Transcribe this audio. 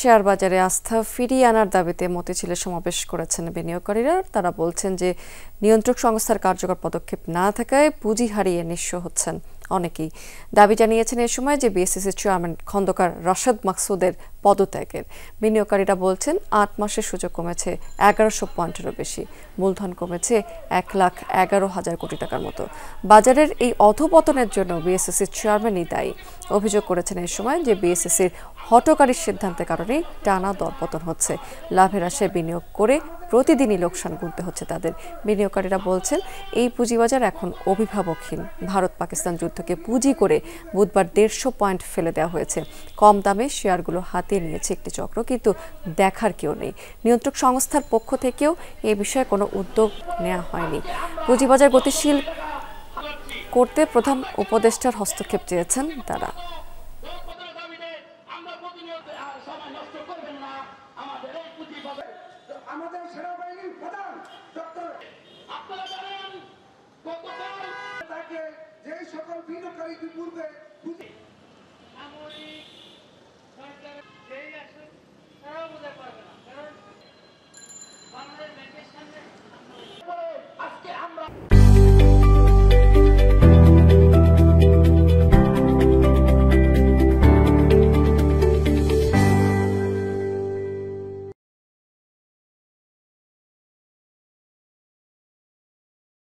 Share বাজারে আস্থা ফিরিয়ে আনার দাবিতে মতিঝিলে সমাবেশ করেছেন বিনিয়োগকারীরা। তারা বলছেন যে নিয়ন্ত্রক সংস্থার কার্যকর পদক্ষেপ না থাকায় পুঁজি হারিয়ে নিঃস্ব হচ্ছেন অনেকেই। দাবি জানিয়েছেন এ সময় যে বিএসইসির চেয়ারম্যান খন্দকার রাশেদ মাকসুদের পদত্যাগের। বিনিয়োগকারীরা বলছেন ৮ মাসের সূচক কমেছে ১১০০ পয়েন্টেরও বেশি, মূলধন কমেছে ১,১১,০০০ কোটি টাকার মতো। বাজারের এই অধপতনের জন্য বিএসইসির চেয়ারম্যানই দায়ী। অভিযোগ করেছেন এ সময় যে বিএসইসির হঠকারী সিদ্ধান্তের কারণে টানা দরপতন হচ্ছে। লাভের আশায় বিনিয়োগ করে প্রতিদিনই লোকসান গুনতে হচ্ছে তাদের। বিনিয়োগকারীরা বলছেন এই পুঁজিবাজার এখন অভিভাবকহীন। ভারত পাকিস্তান যুদ্ধকে পুঁজি করে বুধবার ১৫০ পয়েন্ট ফেলে দেওয়া হয়েছে। কম দামে শেয়ারগুলো হাতিয়ে নিয়েছে একটি চক্র, কিন্তু দেখার কেউ নেই। নিয়ন্ত্রক সংস্থার পক্ষ থেকেও এ বিষয়ে কোনো উদ্যোগ নেওয়া হয়নি। পুঁজিবাজার গতিশীল করতে প্রধান উপদেষ্টার হস্তক্ষেপ চেয়েছেন তারা। আমাদের সেনাবাহিনীর প্রধান আপনারা জানেন তাকে যে সকল বিনিয়োগকারী পূর্বে সামরিক সরকার যেই আসে তারাও বোঝা পারবে না, কারণ